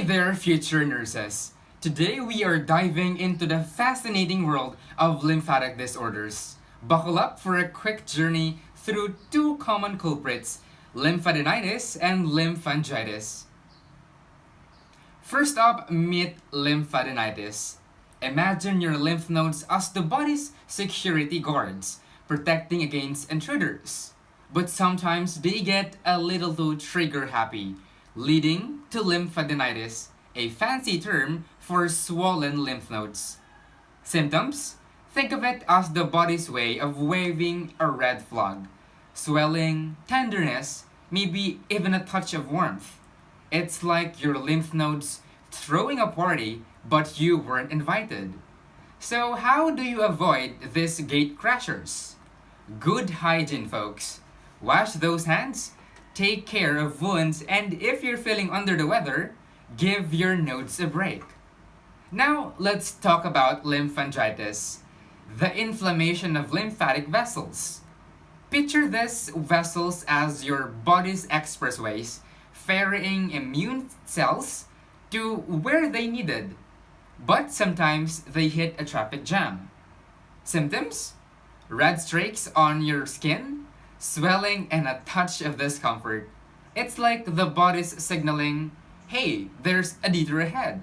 Hey there, future nurses! Today we are diving into the fascinating world of lymphatic disorders. Buckle up for a quick journey through two common culprits, lymphadenitis and lymphangitis. First up, meet lymphadenitis. Imagine your lymph nodes as the body's security guards, protecting against intruders. But sometimes they get a little too trigger happy, leading to lymphadenitis, a fancy term for swollen lymph nodes. Symptoms? Think of it as the body's way of waving a red flag. Swelling, tenderness, maybe even a touch of warmth. It's like your lymph nodes throwing a party, but you weren't invited. So, how do you avoid these gate crashers? Good hygiene, folks. Wash those hands, take care of wounds, and if you're feeling under the weather, give your nodes a break. Now, let's talk about lymphangitis, the inflammation of lymphatic vessels. Picture these vessels as your body's expressways, ferrying immune cells to where they needed. But sometimes they hit a traffic jam. Symptoms? Red streaks on your skin, swelling, and a touch of discomfort. It's like the body's signaling, hey, there's a detour ahead.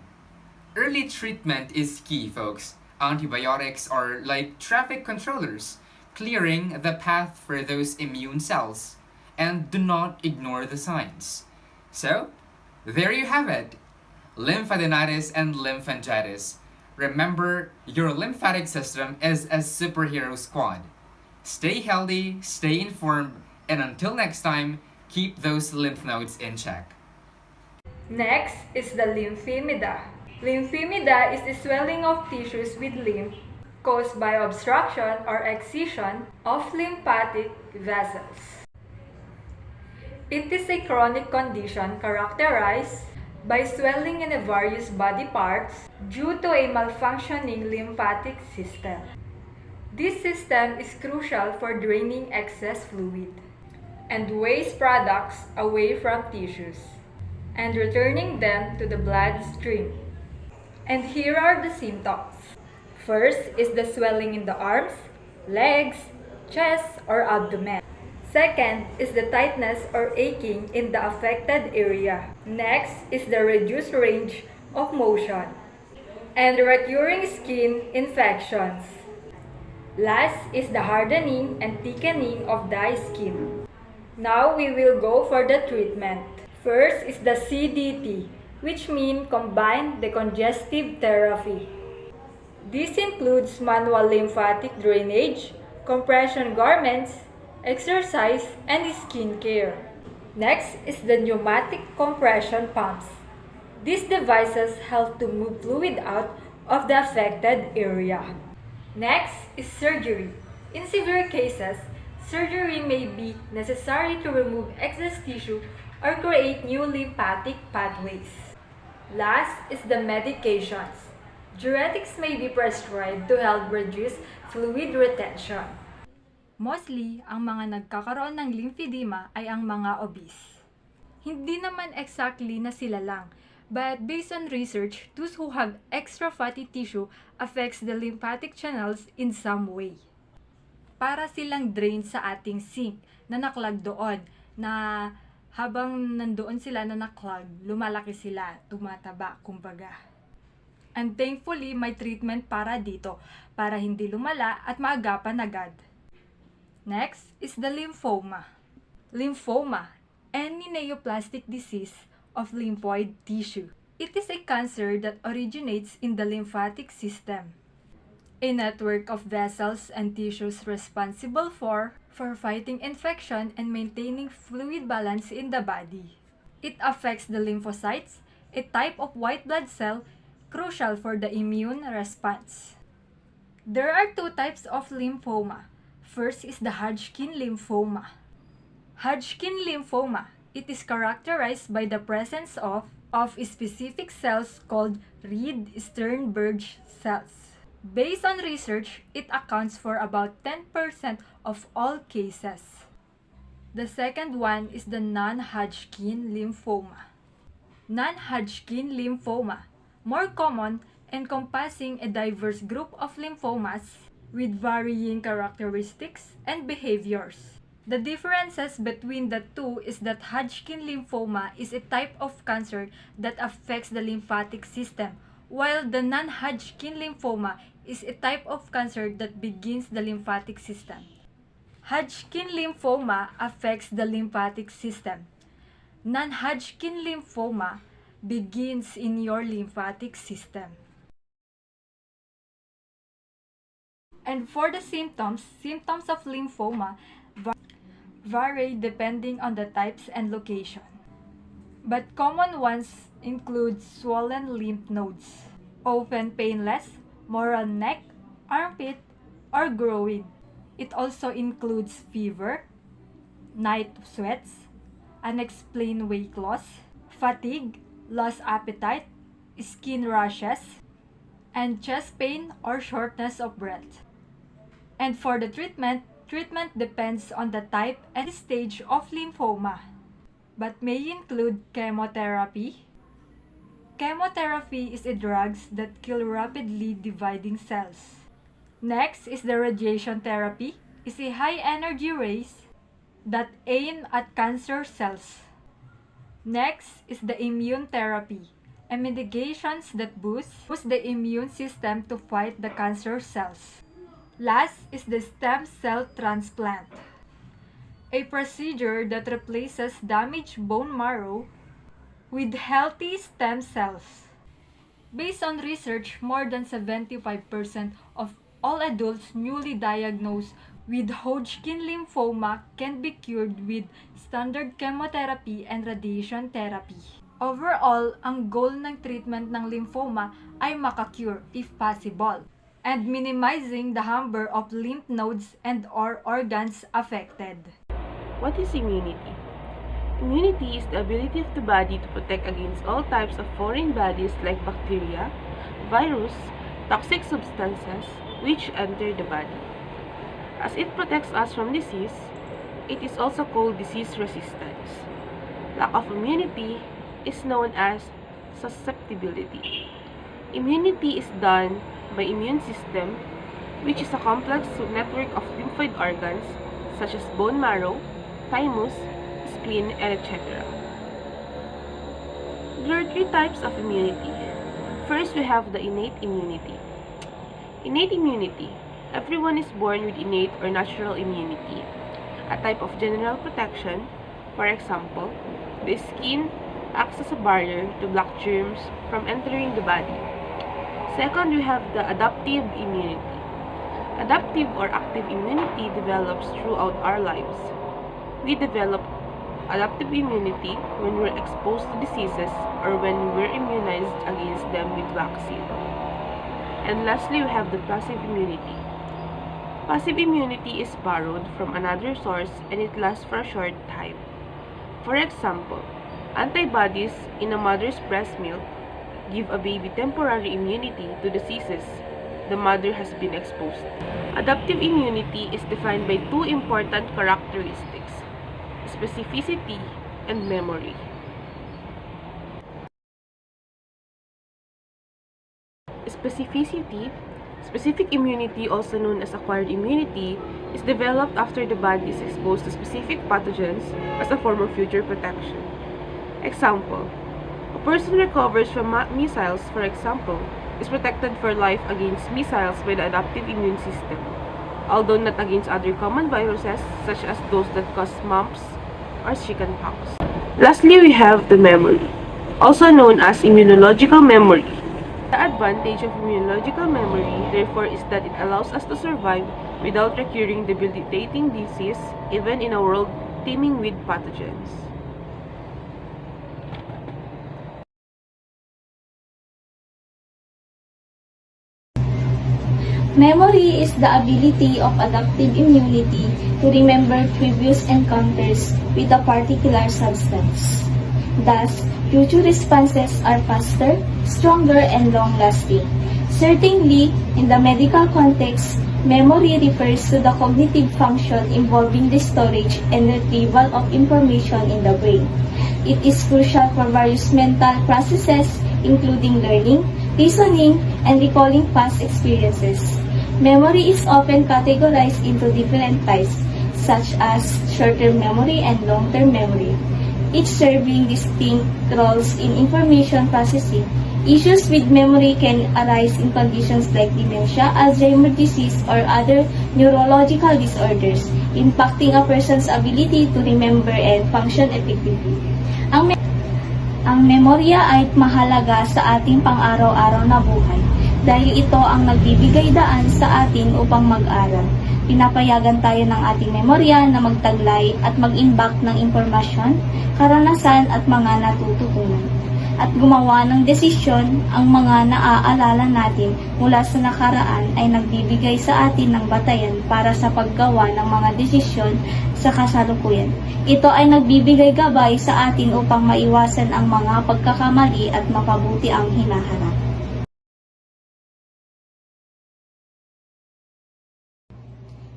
Early treatment is key, folks. Antibiotics are like traffic controllers, clearing the path for those immune cells. And do not ignore the signs. So, there you have it. Lymphadenitis and lymphangitis. Remember, your lymphatic system is a superhero squad. Stay healthy, stay informed, and until next time, keep those lymph nodes in check. Next is the lymphemia. Lymphemia is the swelling of tissues with lymph caused by obstruction or excision of lymphatic vessels. It is a chronic condition characterized by swelling in the various body parts due to a malfunctioning lymphatic system. This system is crucial for draining excess fluid and waste products away from tissues and returning them to the bloodstream. And here are the symptoms. First is the swelling in the arms, legs, chest, or abdomen. Second is the tightness or aching in the affected area. Next is the reduced range of motion and recurring skin infections. Last is the hardening and thickening of the skin. Now we will go for the treatment. First is the CDT, which means Combined Decongestive Therapy. This includes manual lymphatic drainage, compression garments, exercise, and skin care. Next is the pneumatic compression pumps. These devices help to move fluid out of the affected area. Next is surgery. In severe cases, surgery may be necessary to remove excess tissue or create new lymphatic pathways. Last is the medications. Diuretics may be prescribed to help reduce fluid retention. Mostly, ang mga nagkakaroon ng lymphedema ay ang mga obese. Hindi naman exactly na sila lang, but based on research, those who have extra fatty tissue affects the lymphatic channels in some way. Para silang drain sa ating sink na naklag doon, na habang nandoon sila na naklag, lumalaki sila, tumataba, kumbaga. And thankfully, may treatment para dito, para hindi lumala at maagapan agad. Next is the lymphoma. Lymphoma, any neoplastic disease of lymphoid tissue. It is a cancer that originates in the lymphatic system, a network of vessels and tissues responsible for fighting infection and maintaining fluid balance in the body. It affects the lymphocytes, a type of white blood cell crucial for the immune response. There are two types of lymphoma. First is the Hodgkin lymphoma. Hodgkin lymphoma, it is characterized by the presence of specific cells called Reed-Sternberg cells. Based on research, it accounts for about 10% of all cases. The second one is the non-Hodgkin lymphoma. Non-Hodgkin lymphoma, more common, encompassing a diverse group of lymphomas with varying characteristics and behaviors. The differences between the two is that Hodgkin lymphoma is a type of cancer that affects the lymphatic system, while the non-Hodgkin lymphoma is a type of cancer that begins the lymphatic system. Hodgkin lymphoma affects the lymphatic system. Non-Hodgkin lymphoma begins in your lymphatic system. And for the symptoms of lymphoma vary depending on the types and location. But common ones include swollen lymph nodes, often painless, more on neck, armpit, or groin. It also includes fever, night sweats, unexplained weight loss, fatigue, lost appetite, skin rashes, and chest pain or shortness of breath. And for the treatment depends on the type and stage of lymphoma, but may include chemotherapy. Chemotherapy is a drugs that kill rapidly dividing cells. Next is the radiation therapy, is a high energy rays that aim at cancer cells. Next is the immune therapy, a medications that boost the immune system to fight the cancer cells. Last is the stem cell transplant, a procedure that replaces damaged bone marrow with healthy stem cells. Based on research, more than 75% of all adults newly diagnosed with Hodgkin lymphoma can be cured with standard chemotherapy and radiation therapy. Overall, ang goal ng treatment ng lymphoma ay makakure if possible, and minimizing the number of lymph nodes and or organs affected. What is immunity? Immunity is the ability of the body to protect against all types of foreign bodies like bacteria, virus, toxic substances which enter the body. As it protects us from disease, it is also called disease resistance. Lack of immunity is known as susceptibility. Immunity is done by immune system, which is a complex network of lymphoid organs such as bone marrow, thymus, spleen, and etc. There are three types of immunity. First, we have the innate immunity. Innate immunity. Everyone is born with innate or natural immunity, a type of general protection. For example, the skin acts as a barrier to block germs from entering the body. Second, we have the adaptive immunity. Adaptive or active immunity develops throughout our lives. We develop adaptive immunity when we're exposed to diseases or when we're immunized against them with vaccine. And lastly, we have the passive immunity. Passive immunity is borrowed from another source and it lasts for a short time. For example, antibodies in a mother's breast milk give a baby temporary immunity to diseases the mother has been exposed to. Adaptive immunity is defined by two important characteristics: specificity and memory. Specific immunity, also known as acquired immunity, is developed after the body is exposed to specific pathogens as a form of future protection. Example: a person recovers from measles, for example, is protected for life against measles by the adaptive immune system, although not against other common viruses such as those that cause mumps or chickenpox. Lastly, we have the memory, also known as immunological memory. The advantage of immunological memory, therefore, is that it allows us to survive without recurring debilitating disease, even in a world teeming with pathogens. Memory is the ability of adaptive immunity to remember previous encounters with a particular substance. Thus, future responses are faster, stronger, and long-lasting. Certainly, in the medical context, memory refers to the cognitive function involving the storage and retrieval of information in the brain. It is crucial for various mental processes, including learning, reasoning, and recalling past experiences. Memory is often categorized into different types, such as short-term memory and long-term memory, each serving distinct roles in information processing. Issues with memory can arise in conditions like dementia, Alzheimer's disease, or other neurological disorders, impacting a person's ability to remember and function effectively. Ang memorya ay mahalaga sa ating pang-araw-araw na buhay dahil ito ang nagbibigay daan sa atin upang mag-aral. Pinapayagan tayo ng ating memorya na magtaglay at mag-imbak ng impormasyon, karanasan at mga natututunan. At gumawa ng desisyon, ang mga naaalala natin mula sa nakaraan ay nagbibigay sa atin ng batayan para sa paggawa ng mga desisyon sa kasalukuyan. Ito ay nagbibigay gabay sa atin upang maiwasan ang mga pagkakamali at mapabuti ang hinaharap.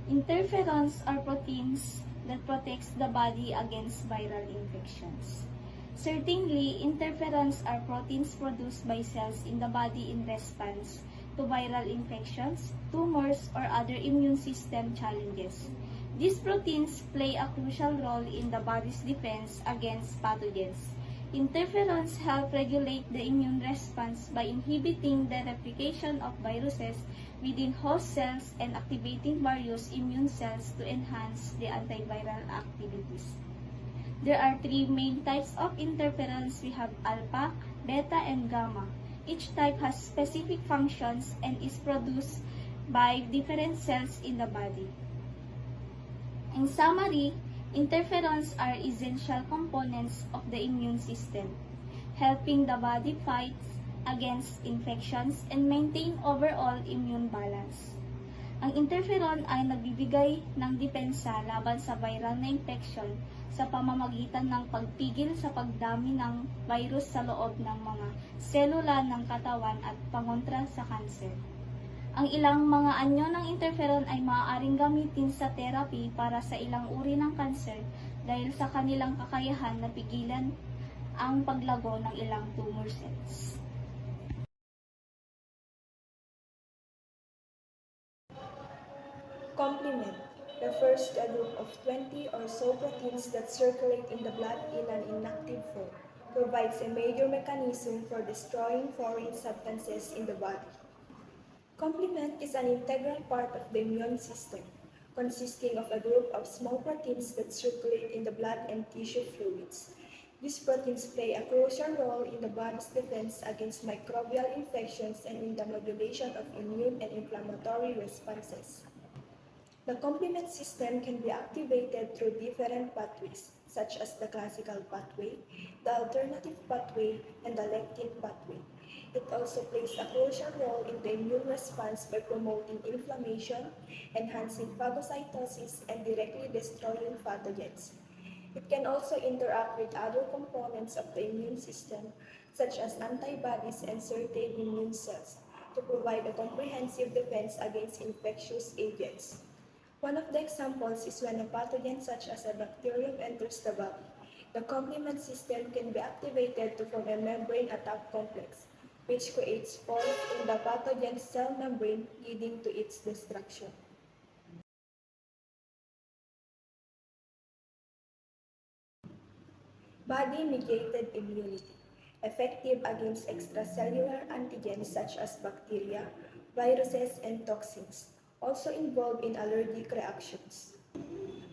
Interferons are proteins that protects the body against viral infections. Certainly, interferons are proteins produced by cells in the body in response to viral infections, tumors, or other immune system challenges. These proteins play a crucial role in the body's defense against pathogens. Interferons help regulate the immune response by inhibiting the replication of viruses within host cells and activating various immune cells to enhance the antiviral activities. There are three main types of interferons. We have alpha, beta, and gamma. Each type has specific functions and is produced by different cells in the body. In summary, interferons are essential components of the immune system, helping the body fight against infections and maintain overall immune balance. Ang interferon ay nagbibigay ng depensa laban sa viral na infection sa pamamagitan ng pagpigil sa pagdami ng virus sa loob ng mga selula ng katawan at pangontra sa kanser. Ang ilang mga anyo ng interferon ay maaaring gamitin sa therapy para sa ilang uri ng kanser dahil sa kanilang kakayahan na pigilan ang paglago ng ilang tumor cells. Complement refers to a group of 20 or so proteins that circulate in the blood in an inactive form, provides a major mechanism for destroying foreign substances in the body. Complement is an integral part of the immune system, consisting of a group of small proteins that circulate in the blood and tissue fluids. These proteins play a crucial role in the body's defense against microbial infections and in the modulation of immune and inflammatory responses. The complement system can be activated through different pathways, such as the classical pathway, the alternative pathway, and the lectin pathway. It also plays a crucial role in the immune response by promoting inflammation, enhancing phagocytosis, and directly destroying pathogens. It can also interact with other components of the immune system, such as antibodies and certain immune cells, to provide a comprehensive defense against infectious agents. One of the examples is when a pathogen such as a bacterium enters the body. The complement system can be activated to form a membrane attack complex, which creates pores in the pathogen's cell membrane, leading to its destruction. Body-mediated immunity, effective against extracellular antigens such as bacteria, viruses, and toxins, also involved in allergic reactions.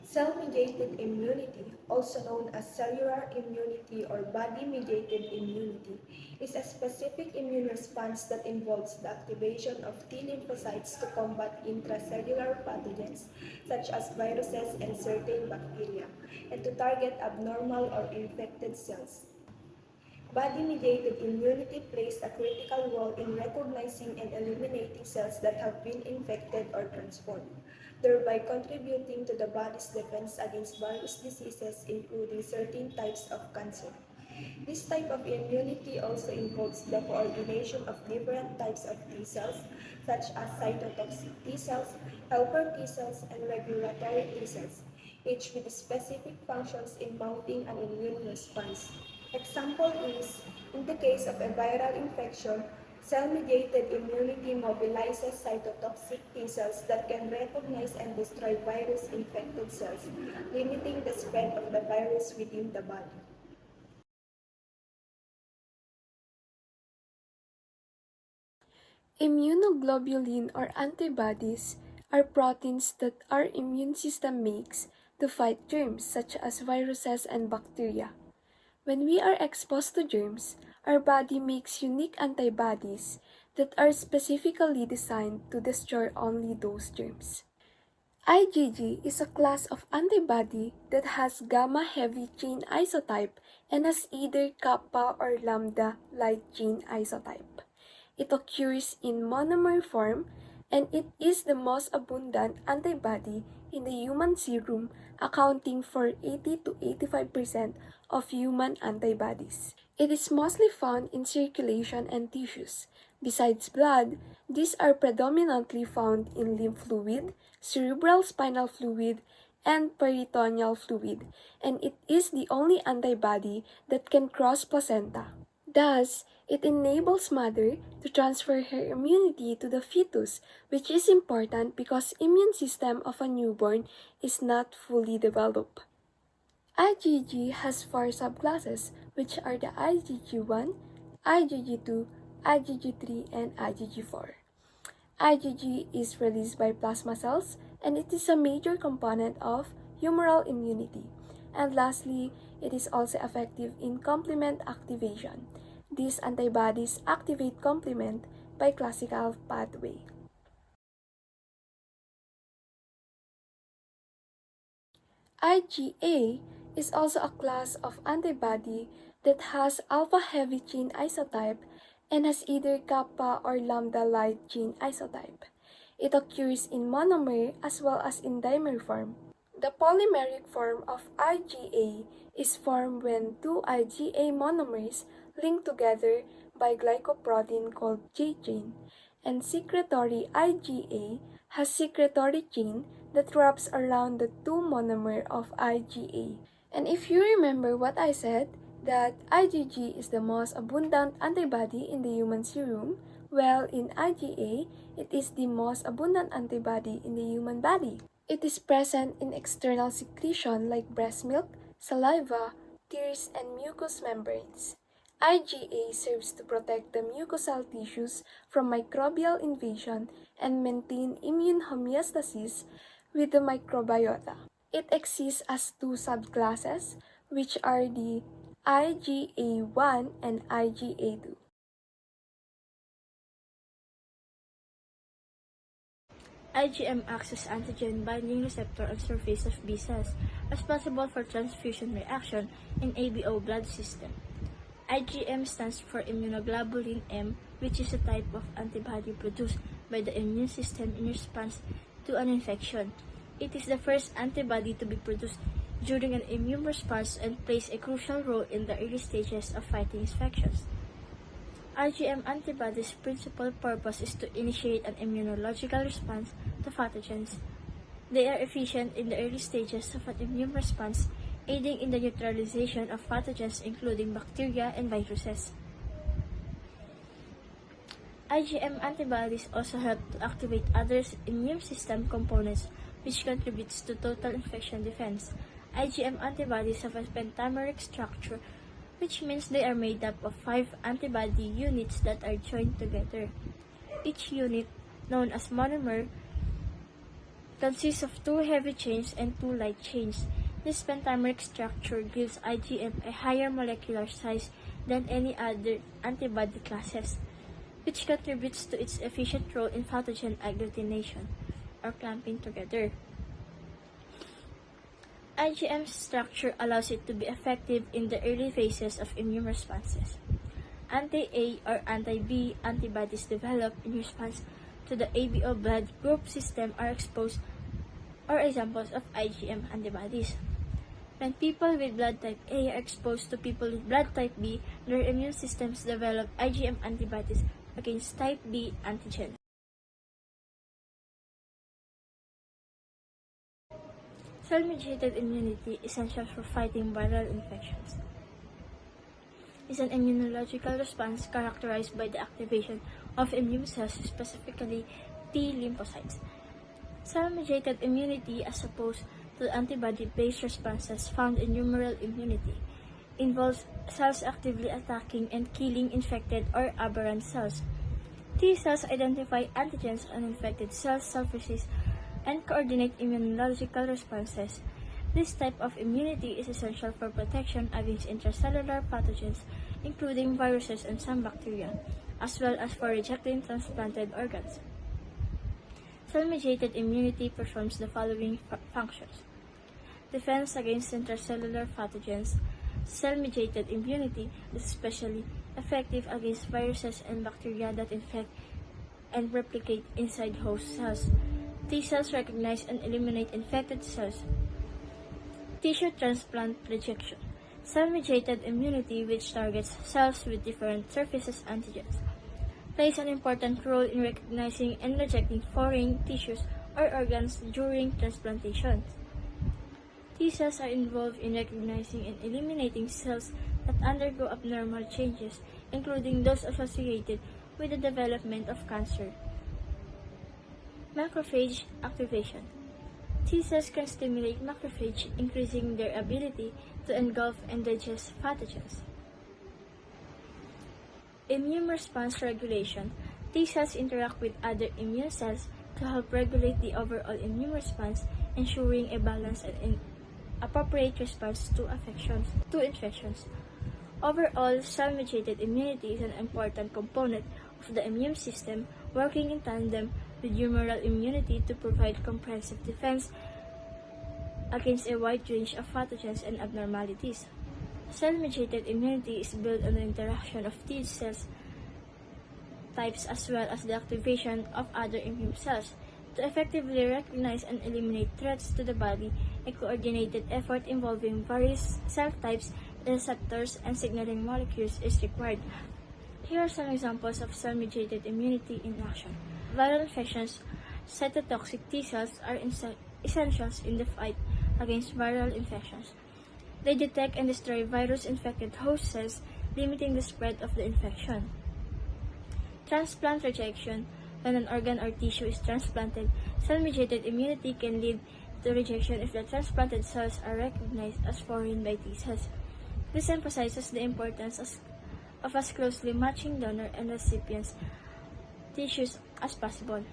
Cell-mediated immunity, also known as cellular immunity or body-mediated immunity, is a specific immune response that involves the activation of T lymphocytes to combat intracellular pathogens such as viruses and certain bacteria, and to target abnormal or infected cells. Body-mediated immunity plays a critical role in recognizing and eliminating cells that have been infected or transformed, thereby contributing to the body's defense against various diseases, including certain types of cancer. This type of immunity also involves the coordination of different types of T cells, such as cytotoxic T cells, helper T cells, and regulatory T cells. each with specific functions in mounting an immune response. Example is, in the case of a viral infection, cell-mediated immunity mobilizes cytotoxic T cells that can recognize and destroy virus-infected cells, limiting the spread of the virus within the body. Immunoglobulin or antibodies are proteins that our immune system makes to fight germs such as viruses and bacteria. When we are exposed to germs, our body makes unique antibodies that are specifically designed to destroy only those germs. IgG is a class of antibody that has gamma heavy chain isotype and has either kappa or lambda light chain isotype. It occurs in monomer form and it is the most abundant antibody in the human serum, accounting for 80 to 85% of human antibodies. It is mostly found in circulation and tissues. Besides blood, these are predominantly found in lymph fluid, cerebral spinal fluid, and peritoneal fluid, and it is the only antibody that can cross placenta. Thus, it enables mother to transfer her immunity to the fetus, which is important because immune system of a newborn is not fully developed. IgG has four subclasses, which are the IgG1, IgG2, IgG3, and IgG4. IgG is released by plasma cells, and it is a major component of humoral immunity. And lastly, it is also effective in complement activation. These antibodies activate complement by classical pathway. IgA is also a class of antibody that has alpha heavy chain isotype and has either kappa or lambda light chain isotype. It occurs in monomer as well as in dimer form. The polymeric form of IgA is formed when two IgA monomers link together by glycoprotein called J chain, and secretory IgA has secretory chain that wraps around the two monomer of IgA. And if you remember what I said, that IgG is the most abundant antibody in the human serum, well, in IgA, it is the most abundant antibody in the human body. It is present in external secretion like breast milk, saliva, tears, and mucous membranes. IgA serves to protect the mucosal tissues from microbial invasion and maintain immune homeostasis with the microbiota. It exists as two subclasses, which are the IgA1 and IgA2. IgM acts as antigen binding receptor on surface of B cells, responsible for transfusion reaction in ABO blood system. IgM stands for immunoglobulin M, which is a type of antibody produced by the immune system in response to an infection. It is the first antibody to be produced during an immune response and plays a crucial role in the early stages of fighting infections. IgM antibodies' principal purpose is to initiate an immunological response to pathogens. They are efficient in the early stages of an immune response, aiding in the neutralization of pathogens including bacteria and viruses. IgM antibodies also help to activate other immune system components, which contributes to total infection defense. IgM antibodies have a pentameric structure, which means they are made up of 5 antibody units that are joined together. Each unit, known as monomer, consists of 2 heavy chains and 2 light chains. This pentameric structure gives IgM a higher molecular size than any other antibody classes, which contributes to its efficient role in pathogen agglutination, or clamping together. IgM's structure allows it to be effective in the early phases of immune responses. Anti-A or anti-B antibodies developed in response to the ABO blood group system are exposed or examples of IgM antibodies. When people with blood type A are exposed to people with blood type B, their immune systems develop IgM antibodies against type B antigen. Cell-mediated immunity, essential for fighting viral infections, is an immunological response characterized by the activation of immune cells, specifically T lymphocytes. Cell-mediated immunity, as opposed to antibody-based responses found in humoral immunity, involves cells actively attacking and killing infected or aberrant cells. T cells identify antigens on infected cell surfaces and coordinate immunological responses. This type of immunity is essential for protection against intracellular pathogens, including viruses and some bacteria, as well as for rejecting transplanted organs. Cell-mediated immunity performs the following functions: defense against intracellular pathogens. Cell-mediated immunity is especially effective against viruses and bacteria that infect and replicate inside host cells. T cells recognize and eliminate infected cells. Tissue transplant rejection. Cell-mediated immunity, which targets cells with different surface antigens, plays an important role in recognizing and rejecting foreign tissues or organs during transplantation. T cells are involved in recognizing and eliminating cells that undergo abnormal changes, including those associated with the development of cancer. Macrophage activation. T cells can stimulate macrophage, increasing their ability to engulf and digest pathogens. Immune response regulation. T cells interact with other immune cells to help regulate the overall immune response, ensuring a balanced and appropriate response to infections. Overall, cell-mediated immunity is an important component of the immune system, working in tandem with humoral immunity to provide comprehensive defense against a wide range of pathogens and abnormalities. Cell-mediated immunity is built on the interaction of T cells types as well as the activation of other immune cells. To effectively recognize and eliminate threats to the body, a coordinated effort involving various cell types, receptors, and signaling molecules is required. Here are some examples of cell-mediated immunity in action. Viral infections. Cytotoxic T cells are essentials in the fight against viral infections. They detect and destroy virus-infected host cells, limiting the spread of the infection. Transplant rejection. When an organ or tissue is transplanted, cell-mediated immunity can lead to rejection if the transplanted cells are recognized as foreign by T cells. This emphasizes the importance of as closely matching donor and recipient's tissues as possible.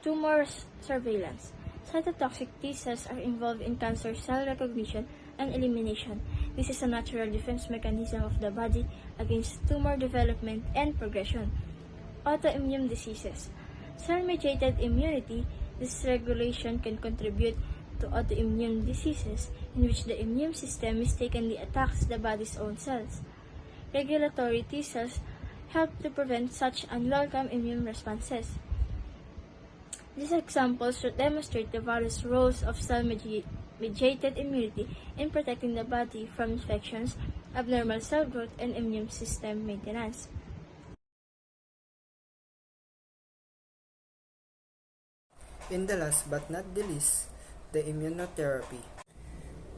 Tumor surveillance. Cytotoxic T cells are involved in cancer cell recognition and elimination. This is a natural defense mechanism of the body against tumor development and progression. Autoimmune diseases. Cell-mediated immunity dysregulation can contribute to autoimmune diseases in which the immune system mistakenly attacks the body's own cells. Regulatory T cells help to prevent such unwelcome immune responses. These examples should demonstrate the various roles of cell-mediated immunity in protecting the body from infections, abnormal cell growth, and immune system maintenance. In the last but not the least, the immunotherapy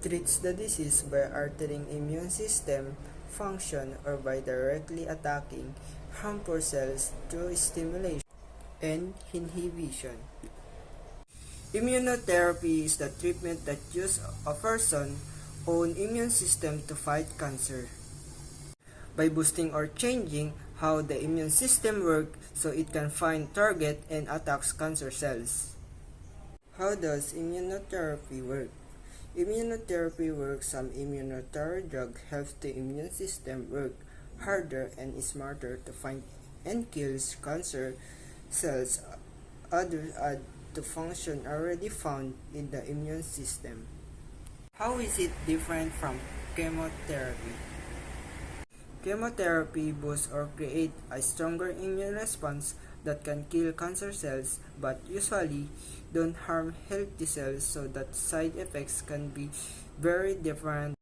treats the disease by altering immune system function or by directly attacking harmful cells through stimulation and inhibition. Immunotherapy is the treatment that uses a person's own immune system to fight cancer by boosting or changing how the immune system works so it can find, target, and attacks cancer cells. How does immunotherapy work? Immunotherapy works. Some immunotherapy drug helps the immune system work harder and smarter to find and kill cancer cells. Others add to function already found in the immune system. How is it different from chemotherapy? Chemotherapy boosts or creates a stronger immune response that can kill cancer cells but usually don't harm healthy cells, so that side effects can be very different